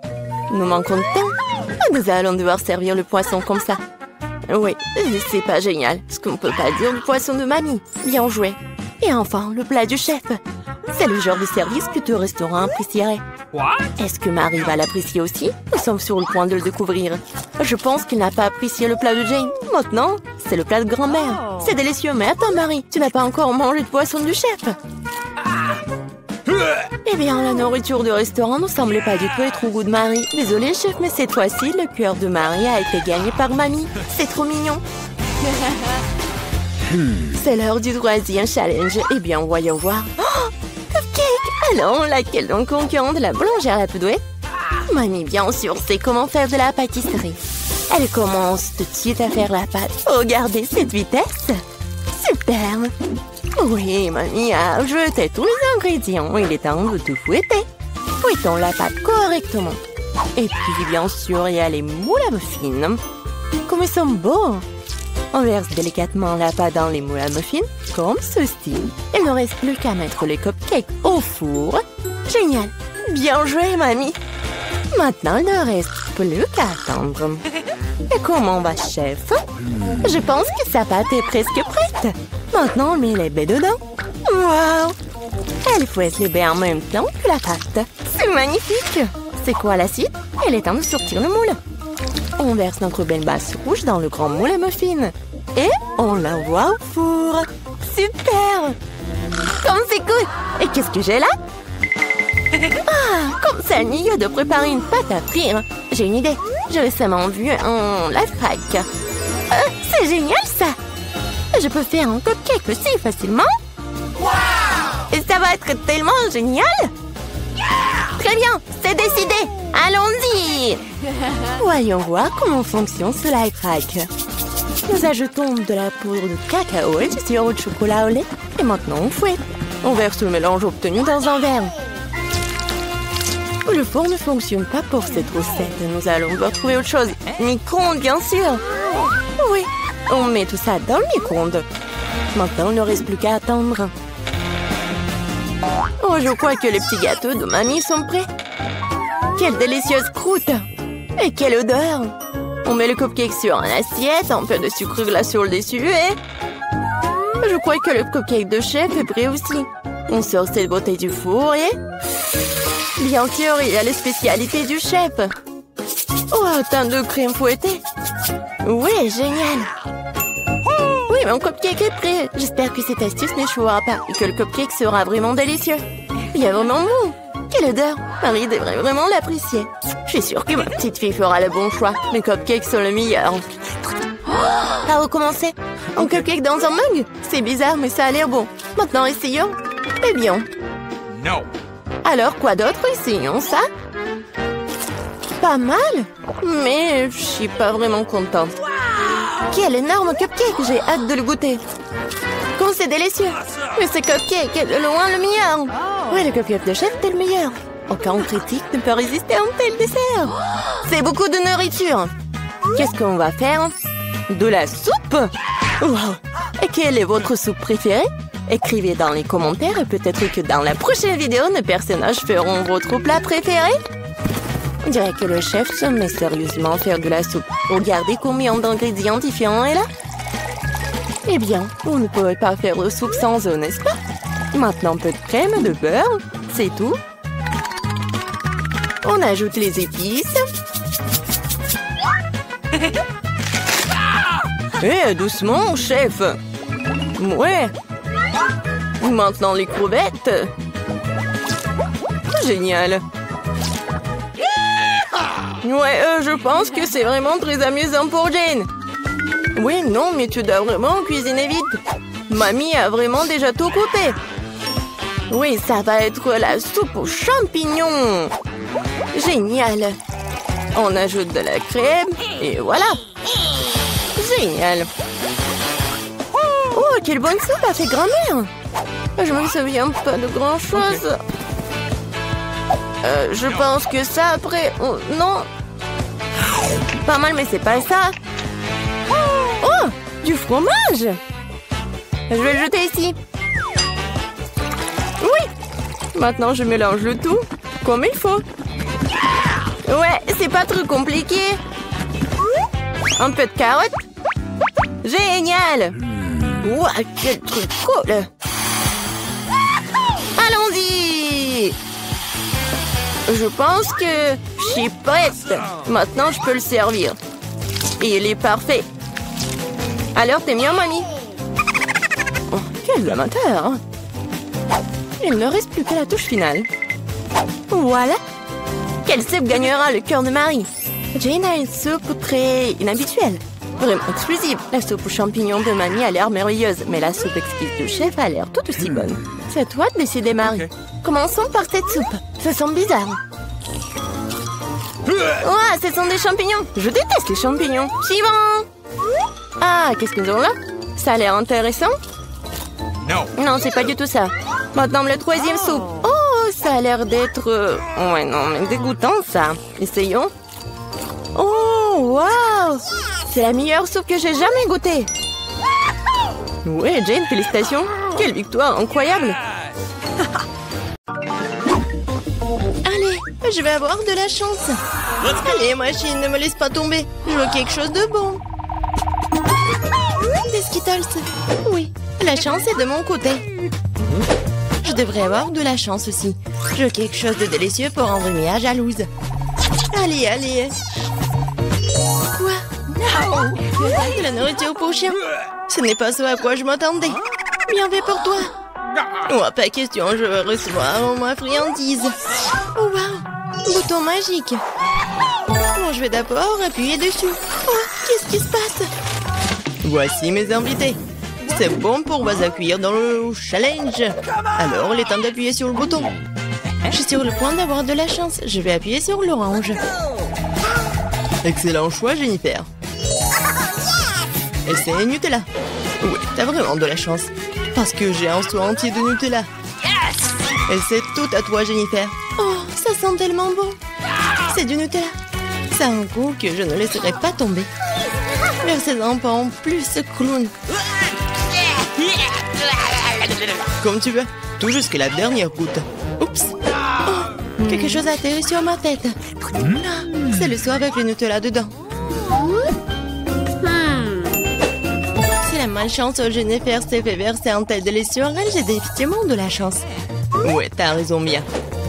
Nous manquons de temps. Nous allons devoir servir le poisson comme ça. Oui, c'est pas génial. Ce qu'on peut pas dire du poisson de mamie. Bien joué. Et enfin, le plat du chef. C'est le genre de service que tout restaurant apprécierait. Est-ce que Marie va l'apprécier aussi? Nous sommes sur le point de le découvrir. Je pense qu'elle n'a pas apprécié le plat de Jane. Maintenant, c'est le plat de grand-mère. C'est délicieux, mais attends Marie, tu n'as pas encore mangé de poisson du chef. Eh bien, la nourriture du restaurant ne semblait pas du tout être au goût de Marie. Désolée chef, mais cette fois-ci, le cœur de Marie a été gagné par mamie. C'est trop mignon. C'est l'heure du troisième challenge. Eh bien, voyons voir. Oh, cupcake! Alors, laquelle donc concurrente, la boulangère la plus douée? Mamie, bien sûr, sait comment faire de la pâtisserie. Elle commence tout de suite à faire la pâte. Regardez cette vitesse! Superbe! Oui, mamie a jeté tous les ingrédients. Il est temps de tout fouetter. Fouettons la pâte correctement. Et puis, bien sûr, il y a les moules à muffins. Comme ils sont beaux! On verse délicatement la pâte dans les moules à muffins, comme ceci. Il ne reste plus qu'à mettre les cupcakes au four. Génial! Bien joué, mamie! Maintenant, il ne reste plus qu'à attendre. Et comment va, chef? Je pense que sa pâte est presque prête. Maintenant, on met les baies dedans. Waouh! Elle fouette les baies en même temps que la pâte. C'est magnifique! C'est quoi la suite? Il est temps de sortir le moule. On verse notre belle base rouge dans le grand moule à muffins. Et on l'envoie au four. Super! Comme c'est cool! Et qu'est-ce que j'ai là? Ah, comme ça, Nia de préparer une pâte à frire. J'ai une idée. J'ai récemment vu un lifehack. C'est génial, ça! Je peux faire un cupcake aussi facilement. Wow! Et ça va être tellement génial! Yeah! Très bien, c'est décidé. Allons-y! Voyons voir comment fonctionne ce lifehack. Nous ajoutons de la poudre de cacao et du sirop de chocolat au lait. Et maintenant, on fouette. On verse le mélange obtenu dans un verre. Le four ne fonctionne pas pour cette recette. Nous allons devoir trouver autre chose. Micro-ondes, bien sûr. Oui, on met tout ça dans le micro-ondes. Maintenant, il ne reste plus qu'à attendre. Oh, je crois que les petits gâteaux de mamie sont prêts. Quelle délicieuse croûte! Et quelle odeur! On met le cupcake sur une assiette, un peu de sucre glace sur le dessus et... Je crois que le cupcake de chef est prêt aussi. On sort cette beauté du four et... Bien sûr, il y a les spécialités du chef. Oh, un teint de crème fouettée. Oui, génial. Oui, mon cupcake est prêt. J'espère que cette astuce n'échouera pas et que le cupcake sera vraiment délicieux. Il est vraiment bon. Quelle odeur! Marie devrait vraiment l'apprécier. Je suis sûre que ma petite fille fera le bon choix. Les cupcakes sont le meilleur. À recommencer. Un cupcake dans un mug? C'est bizarre, mais ça a l'air bon. Maintenant, essayons. Eh bien. No. Alors, quoi d'autre? Essayons ça. Pas mal, mais je suis pas vraiment contente. Quel énorme cupcake! J'ai hâte de le goûter. Comme c'est délicieux! Mais ce cupcake est de loin le meilleur! Oui, le cupcake de chef est le meilleur. Aucun critique ne peut résister à un tel dessert. C'est beaucoup de nourriture. Qu'est-ce qu'on va faire? De la soupe? Wow! Et quelle est votre soupe préférée? Écrivez dans les commentaires et peut-être que dans la prochaine vidéo, nos personnages feront votre plat préféré. On dirait que le chef se met sérieusement à faire de la soupe. Regardez combien d'ingrédients différents est là. Eh bien, vous ne pouvez pas faire de soupe sans eux, n'est-ce pas? Maintenant, un peu de crème, de beurre, c'est tout. On ajoute les épices. Eh, doucement, chef. Ouais. Maintenant, les crevettes. Génial. Ouais, je pense que c'est vraiment très amusant pour Jane. Oui, non, mais tu dois vraiment cuisiner vite. Mamie a vraiment déjà tout coupé. Oui, ça va être la soupe aux champignons. Génial. On ajoute de la crème et voilà. Génial. Oh, quelle bonne soupe a fait grand-mère. Je me souviens pas de grand-chose. Je pense que ça après... Oh, non. Pas mal, mais c'est pas ça. Oh, du fromage. Je vais le jeter ici. Oui. Maintenant, je mélange le tout comme il faut. Ouais, c'est pas trop compliqué. Un peu de carottes. Génial! Ouah, quel truc cool! Allons-y! Je pense que je suis prête. Maintenant, je peux le servir. Et il est parfait. Alors, t'es bien, mamie? Oh, quel amateur! Hein? Il ne reste plus que la touche finale. Voilà! Quelle soupe gagnera le cœur de Marie? Jane a une soupe très inhabituelle. Vraiment exclusive. La soupe aux champignons de mamie a l'air merveilleuse, mais la soupe exquise du chef a l'air tout aussi bonne. C'est à toi de décider, Marie. Ok. Commençons par cette soupe. Ça sent bizarre. Ouah, ce sont des champignons. Je déteste les champignons. Suivant. Ah, qu'est-ce que nous avons là? Ça a l'air intéressant. No. Non, c'est pas du tout ça. Maintenant, le troisième soupe. Oh, ça a l'air d'être... Ouais, non, mais dégoûtant, ça. Essayons. Oh, waouh! C'est la meilleure soupe que j'ai jamais goûtée. Ouais, Jane, félicitations. Quelle victoire incroyable. Allez, je vais avoir de la chance. Allez, machine, ne me laisse pas tomber. Je veux quelque chose de bon. Des Skittles. Oui, la chance est de mon côté. Je devrais avoir de la chance aussi. Je veux quelque chose de délicieux pour rendre Mia jalouse. Allez, allez. Quoi? Non! De la nourriture pour chien. Ce n'est pas ce à quoi je m'attendais. Bien fait pour toi. Oh, pas question, je veux recevoir ma friandise. Oh, wow! Bouton magique. Bon, je vais d'abord appuyer dessus. Oh, qu'est-ce qui se passe? Voici mes invités. C'est bon pour vous accueillir dans le challenge. Alors, il est temps d'appuyer sur le bouton. Je suis sur le point d'avoir de la chance. Je vais appuyer sur l'orange. Excellent choix, Jennifer. Et c'est Nutella. Oui, t'as vraiment de la chance. Parce que j'ai un seau entier de Nutella. Et c'est tout à toi, Jennifer. Oh, ça sent tellement bon. C'est du Nutella. Ça a un goût que je ne laisserai pas tomber. Versez-en pas en plus, clown. Comme tu veux. Tout jusqu'à la dernière goutte. Oups. Oh, quelque chose a atterri sur ma tête. C'est le seau avec le Nutella dedans. Si la malchance Jennifer s'est fait verser un tel délice sur elle, j'ai définitivement de la chance. Ouais, t'as raison, Mia.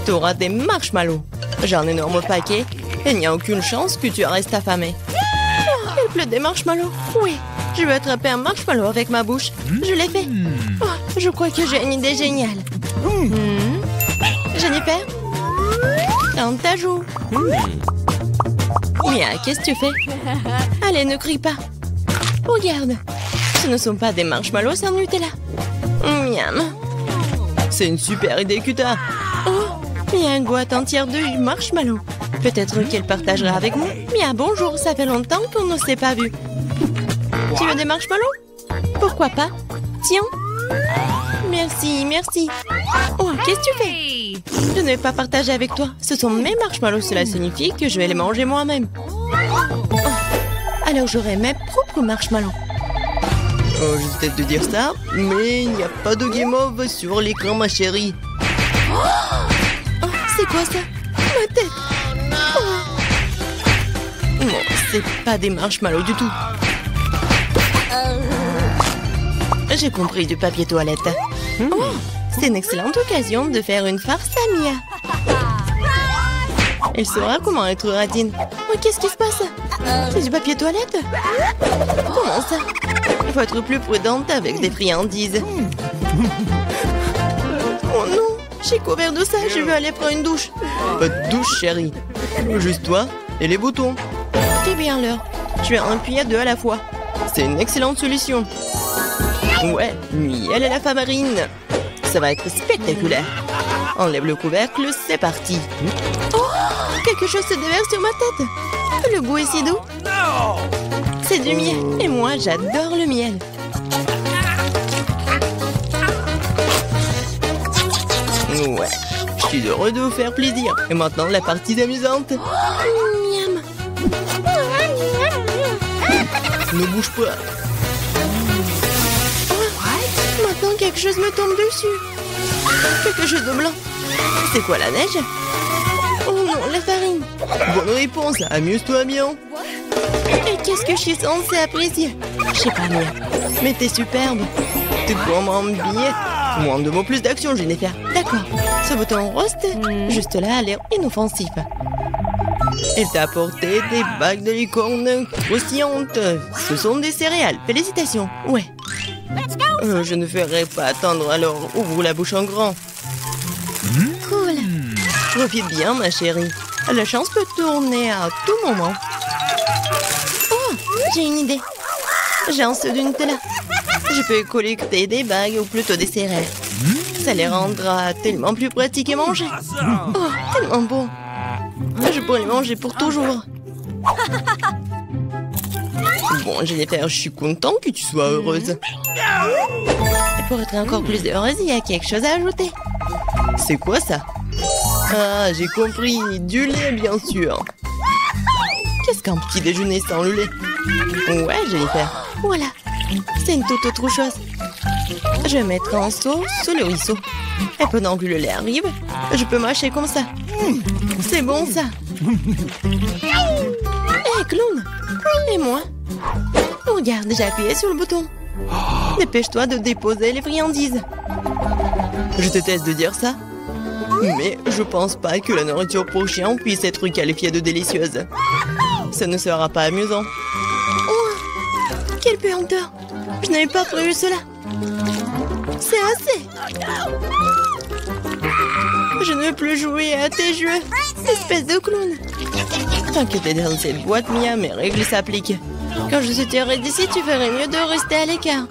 T'auras des marshmallows. J'ai un énorme paquet et il n'y a aucune chance que tu restes affamé. Oh, il pleut des marshmallows. Oui, je vais attraper un marshmallow avec ma bouche. Je l'ai fait. Oh, je crois que j'ai une idée géniale. Jennifer, dans ta joue. Mia, qu'est-ce que tu fais? Allez, ne crie pas. Regarde, ce ne sont pas des marshmallows sans Nutella. Miam. C'est une super idée que t'as. Oh, il y a une boîte entière de marshmallows. Peut-être qu'elle partagera avec nous. Mia, bonjour, ça fait longtemps qu'on ne s'est pas vu. Tu veux des marshmallows? Pourquoi pas? Tiens. Merci, merci. Oh, qu'est-ce que tu fais? Je ne vais pas partager avec toi. Ce sont mes marshmallows. Cela signifie que je vais les manger moi-même. Oh, alors j'aurai mes propres marshmallows. Oh, je vais peut-être te dire ça, mais il n'y a pas de guimauve sur l'écran, ma chérie. Oh, c'est quoi ça? Ma tête. Oh. Non, c'est pas des marshmallows du tout. J'ai compris, du papier toilette. Oh, c'est une excellente occasion de faire une farce à Mia. Elle saura comment être radine. Oh, qu'est-ce qui se passe? C'est du papier toilette? Comment ça? Il faut être plus prudente avec des friandises. Oh non, j'ai couvert de ça, je vais aller prendre une douche. Pas de douche, chérie. Juste toi et les boutons. C'est bien l'heure. Je vais appuyer à deux à la fois. C'est une excellente solution. Ouais, miel et la farine. Ça va être spectaculaire. Enlève le couvercle, c'est parti. Oh, quelque chose se déverse sur ma tête. Le goût est si doux. C'est du miel. Et moi, j'adore le miel. Ouais, je suis heureux de vous faire plaisir. Et maintenant, la partie amusante. Miam. Ne bouge pas. Maintenant, quelque chose me tombe dessus. Quelque chose de blanc. C'est quoi, la neige? Oh non, la farine. Bonne réponse, amuse-toi bien. Et qu'est-ce que je suis censée apprécier? Je sais pas, Mia. Mais t'es superbe. T'es vraiment billet. Moins de mots, plus d'action, Jennifer. D'accord. Ce bouton rose, juste là, a l'air inoffensif. Elle t'a apporté des bagues de licorne croustillantes. Ce sont des céréales. Félicitations. Ouais. Je ne ferai pas attendre, alors ouvre la bouche en grand. Cool. Profite bien, ma chérie. La chance peut tourner à tout moment. Oh, j'ai une idée. J'ai un seau de Nutella. Je peux collecter des bagues ou plutôt des céréales. Ça les rendra tellement plus pratiques à manger. Oh, tellement beau. Je pourrais les manger pour toujours. Bon, Jennifer, je suis content que tu sois heureuse. Et pour être encore plus heureuse, il y a quelque chose à ajouter. C'est quoi ça? Ah, j'ai compris. Du lait, bien sûr. Qu'est-ce qu'un petit déjeuner sans le lait? Ouais, Jennifer. Voilà. C'est une toute autre chose. Je vais mettre un seau sous le ruisseau. Et pendant que le lait arrive, je peux mâcher comme ça. C'est bon, ça. Hé, clown. Et moi? Regarde, j'ai appuyé sur le bouton. Dépêche-toi de déposer les friandises. Je déteste de dire ça, mais je pense pas que la nourriture pour chien puisse être qualifiée de délicieuse. Ça ne sera pas amusant. Oh, quelle puanteur! Je n'avais pas prévu cela. C'est assez. Je ne veux plus jouer à tes jeux, espèce de clown. T'inquiète, dans cette boîte, Mia, mes règles s'appliquent. Quand je sortirai d'ici, tu ferais mieux de rester à l'écart.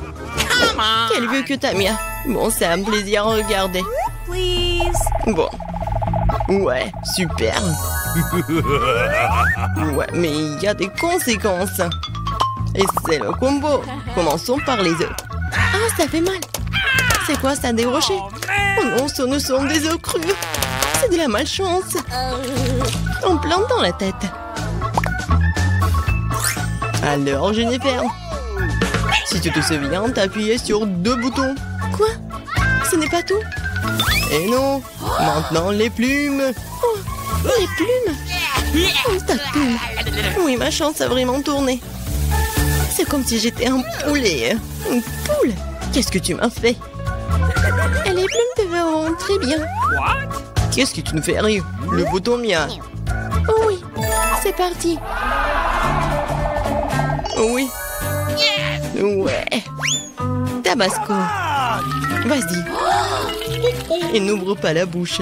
Quel vue que t'as, Mia. Bon, c'est un plaisir à regarder. Bon. Ouais, super. Ouais, mais il y a des conséquences. Et c'est le combo. Commençons par les œufs. Ah, ça fait mal. C'est quoi ça, des rochers? Oh non, ce ne sont des œufs crus. C'est de la malchance. En plein dans la tête. Alors, Jennifer, si tu te souviens, t'as appuyé sur 2 boutons. Quoi? Ce n'est pas tout? Et non. Maintenant, les plumes. Oh, les plumes. Oh, ta plume. Oui, ma chance a vraiment tourné. C'est comme si j'étais un poulet. Une poule. Qu'est-ce que tu m'as fait? Et les plumes te vont très bien. Qu'est-ce que tu nous fais rire? Le bouton, Mia. Oh oui, c'est parti. Oh oui. Ouais. Tabasco. Vas-y. Et n'ouvre pas la bouche.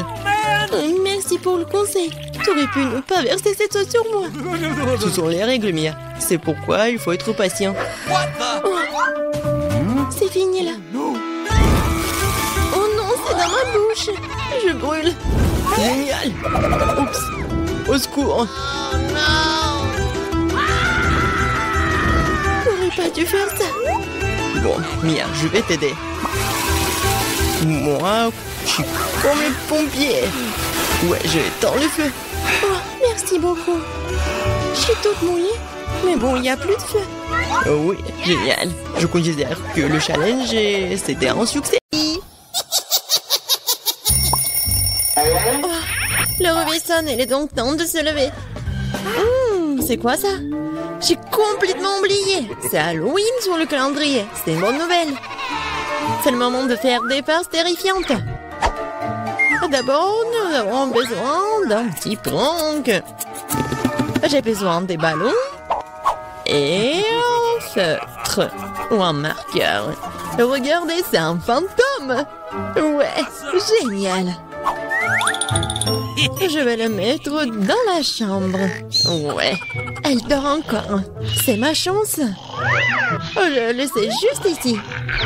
Merci pour le conseil. Tu aurais pu ne pas verser cette sauce sur moi. Ce sont les règles, Mia. C'est pourquoi il faut être patient. Oh. C'est fini là. Oh non, c'est dans ma bouche. Je brûle. Génial. Oups. Au secours. J'aurais pas dû faire ça. Bon, Mia, je vais t'aider. Moi, je suis comme le pompier. Ouais, je éteins le feu. Oh, merci beaucoup. Je suis toute mouillée. Mais bon, il n'y a plus de feu. Oh oui, génial. Je considère que le challenge, c'était un succès. Oh, le réveil sonne, il est donc temps de se lever. C'est quoi ça? J'ai complètement oublié. C'est Halloween sur le calendrier. C'est une bonne nouvelle. C'est le moment de faire des passes terrifiantes. D'abord, nous avons besoin d'un petit prank. J'ai besoin des ballons et un feutre ou un marqueur. Regardez, c'est un fantôme. Ouais, génial. Je vais le mettre dans la chambre. Ouais, elle dort encore. C'est ma chance. Je le laissais juste ici,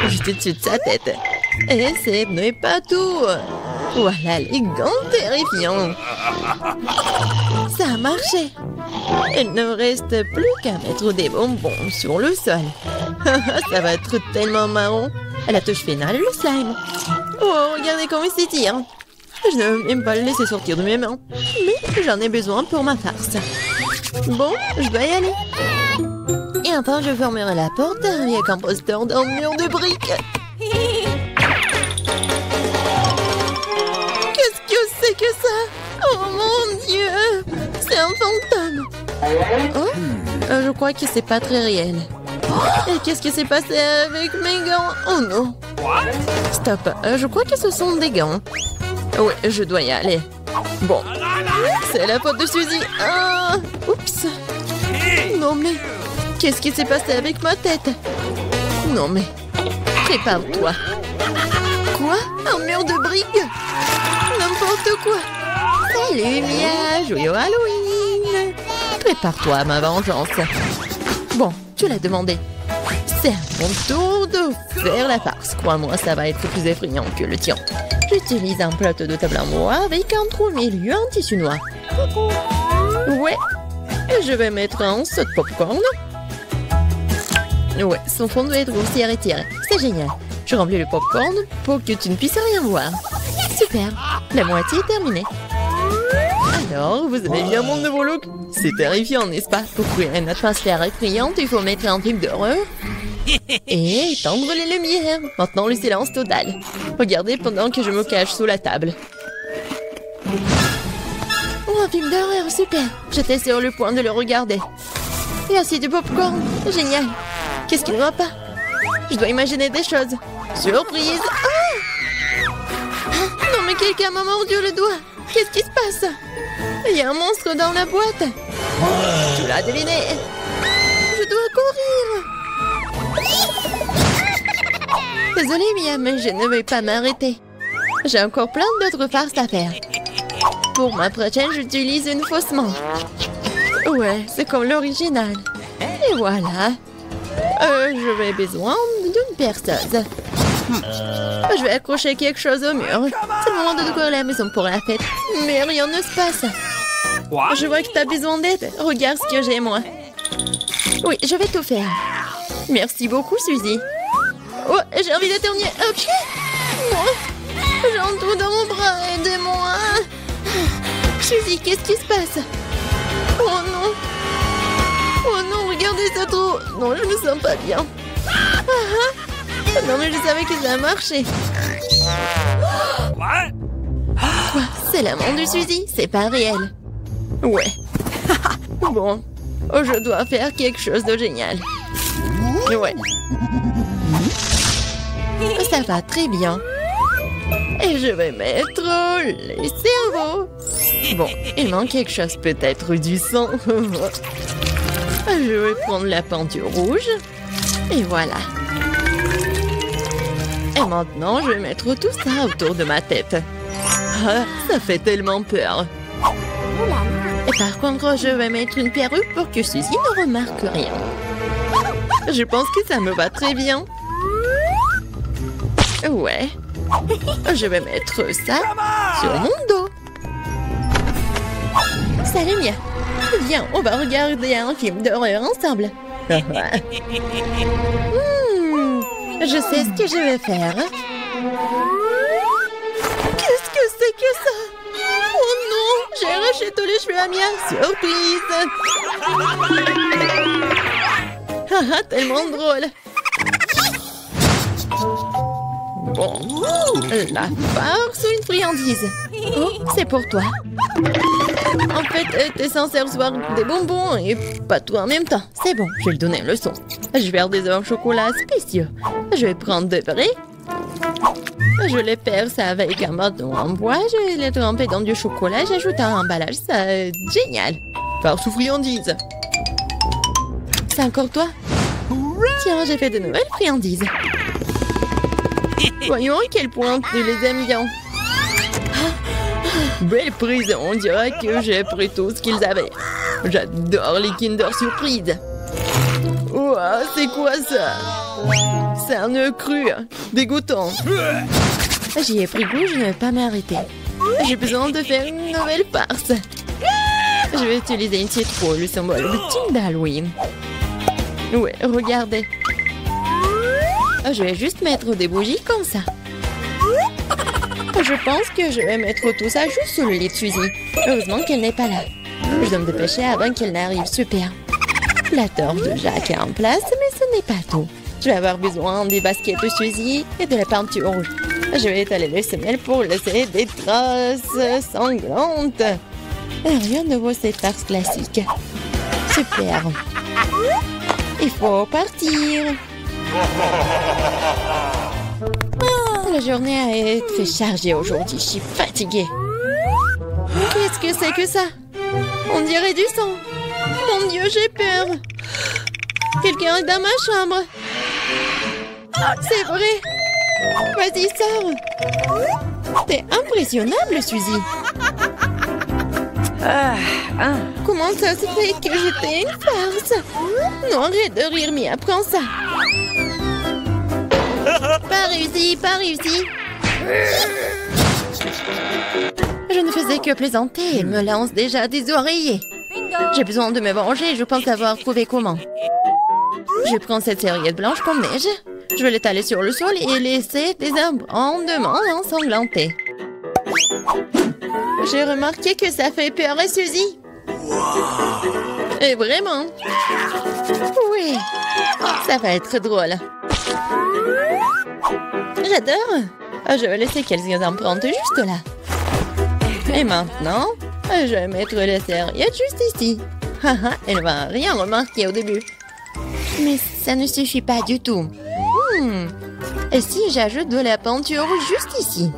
juste au-dessus de sa tête. Et ce n'est pas tout. Voilà les gants terrifiants. Ça a marché. Il ne reste plus qu'à mettre des bonbons sur le sol. Ça va être tellement marrant. À la touche finale, le slime. Oh, regardez comment il s'étire. Je ne veux même pas le laisser sortir de mes mains. Mais j'en ai besoin pour ma farce. Bon, je dois y aller. Et enfin, je fermerai la porte avec un poster d'un mur de briques. Qu'est-ce que c'est que ça? Oh mon Dieu! C'est un fantôme. Oh, Je crois que c'est pas très réel. Et qu'est-ce qui s'est passé avec mes gants? Oh non. Stop. Je crois que ce sont des gants. Oui, je dois y aller. Bon. C'est la faute de Suzy. Ah, oups. Non mais... Qu'est-ce qui s'est passé avec ma tête? Non mais... Prépare-toi. Quoi? Un mur de briques? N'importe quoi. Salut Mia, joyeux Halloween. Prépare-toi à ma vengeance. Bon, tu l'as demandé. C'est à mon tour de faire la farce. Crois-moi, ça va être plus effrayant que le tien. J'utilise un plateau de table en bois avec un trou au milieu en tissu noir. Ouais. Et je vais mettre un saut de popcorn. Ouais, son fond doit être aussi arrêté. C'est génial. Je remplis le popcorn pour que tu ne puisses rien voir. Super. La moitié est terminée. Alors, vous avez bien mon nouveau look? C'est terrifiant, n'est-ce pas? Pour créer une atmosphère effrayante, il faut mettre un film d'horreur et étendre les lumières. Maintenant, le silence total. Regardez pendant que je me cache sous la table. Oh, un film d'horreur, super. J'étais sur le point de le regarder. Et aussi du popcorn. Génial. Qu'est-ce qui ne va pas? Je dois imaginer des choses. Surprise! Ah! Non, mais quelqu'un m'a mordu le doigt. Qu'est-ce qui se passe? Il y a un monstre dans la boîte. Tu l'as deviné. Je dois courir. Désolée, Mia, mais je ne vais pas m'arrêter. J'ai encore plein d'autres farces à faire. Pour ma prochaine, j'utilise une fausse manche. Ouais, c'est comme l'original. Et voilà. Je vais besoin d'une perceuse. Je vais accrocher quelque chose au mur. C'est le moment de décorer la maison pour la fête. Mais rien ne se passe. Je vois que tu as besoin d'aide. Regarde ce que j'ai, moi. Oui, je vais tout faire. Merci beaucoup, Suzy. Oh, j'ai envie d'éternuer. Ok. Moi, j'ai un trou dans mon bras. Aidez-moi. Suzy, qu'est-ce qui se passe? Oh non. Oh non, regardez ce trou. Non, je me sens pas bien. Non, mais je savais que ça marchait. Quoi? C'est la main de Suzy? C'est pas réel. Ouais. Bon. Oh, je dois faire quelque chose de génial. Ouais. Ça va très bien. Et je vais mettre les cerveaux. Bon, il manque quelque chose, peut-être du sang. Je vais prendre la peinture rouge. Et voilà. Et maintenant, je vais mettre tout ça autour de ma tête. Ah, ça fait tellement peur. Et par contre, je vais mettre une perruque pour que Suzy ne remarque rien. Je pense que ça me va très bien. Ouais. Je vais mettre ça sur mon dos. Salut Mia. Viens, on va regarder un film d'horreur ensemble. Je sais ce que je vais faire. Qu'est-ce que c'est que ça? Oh non, j'ai arraché tous les cheveux à Mia. Surprise. Haha, tellement drôle. Bon, la farce ou une friandise? Oh, c'est pour toi. En fait, t'es censé recevoir des bonbons et pas tout en même temps. C'est bon, je vais lui donner une leçon. Je vais faire des œufs au chocolat spéciaux. Je vais prendre deux vrais. Je les perce avec un bâton en bois. Je vais les tremper dans du chocolat. J'ajoute un emballage. C'est génial. Farce ou friandise? C'est encore toi? Tiens, j'ai fait de nouvelles friandises. Voyons à quel point tu les aimes bien. Belle prise, on dirait que j'ai pris tout ce qu'ils avaient. J'adore les Kinder Surprise. Ouah, c'est quoi ça? C'est un œuf cru, dégoûtant. J'y ai pris goût, je ne vais pas m'arrêter. J'ai besoin de faire une nouvelle farce. Je vais utiliser une citrouille, le symbole ultime d'Halloween. Ouais, regardez. Je vais juste mettre des bougies comme ça. Je pense que je vais mettre tout ça juste sur le lit de Suzy. Heureusement qu'elle n'est pas là. Je dois me dépêcher avant qu'elle n'arrive. Super. La torche de Jacques est en place, mais ce n'est pas tout. Je vais avoir besoin des baskets de Suzy et de la peinture rouge. Je vais étaler les semelles pour laisser des traces sanglantes. Rien de vaut cette farce classique. Super. Il faut partir. La journée a été très chargée aujourd'hui. Je suis fatiguée. Qu'est-ce que c'est que ça? On dirait du sang. Mon Dieu, j'ai peur. Quelqu'un est dans ma chambre. C'est vrai. Vas-y, sors. T'es impressionnable, Suzy. Comment ça se fait que j'étais une farce? Non, arrête de rire, Mia, prends ça. Pas réussi, pas réussi. Je ne faisais que plaisanter. Elle me lance déjà des oreillers. J'ai besoin de me venger, je pense avoir trouvé comment. Je prends cette serviette blanche comme neige. Je vais l'étaler sur le sol et laisser des abondements ensanglantés. J'ai remarqué que ça fait peur à Suzy. Et vraiment. Oui, ça va être drôle. J'adore. Je vais laisser quelques empreintes juste là. Et maintenant, je vais mettre la serviette juste ici. Elle va rien remarquer au début. Mais ça ne suffit pas du tout. Et si j'ajoute de la peinture juste ici?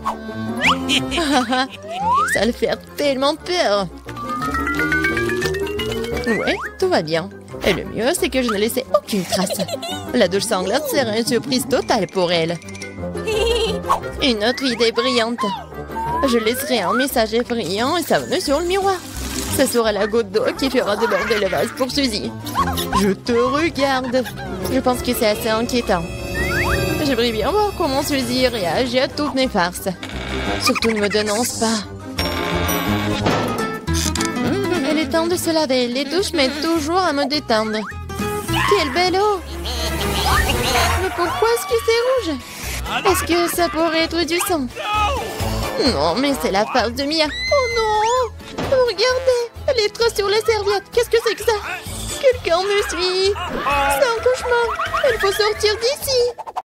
Ça le fait tellement peur. Ouais, tout va bien. Et le mieux, c'est que je ne laissais aucune trace. La douche sanglante sera une surprise totale pour elle. Une autre idée brillante. Je laisserai un message effrayant et savonneux sur le miroir. Ça sera la goutte d'eau qui fera déborder le vase pour Suzy. Je te regarde. Je pense que c'est assez inquiétant. J'aimerais bien voir comment Suzy réagit à toutes mes farces. Surtout ne me dénonce pas. Il est temps de se laver. Les douches m'aident toujours à me détendre. Quelle belle eau! Mais pourquoi est-ce que c'est rouge? Est-ce que ça pourrait être du sang? Non, mais c'est la face de Mia. Oh non! Regardez! Les traces sur les serviettes. Qu'est-ce que c'est que ça? Quelqu'un me suit. C'est un cauchemar. Il faut sortir d'ici.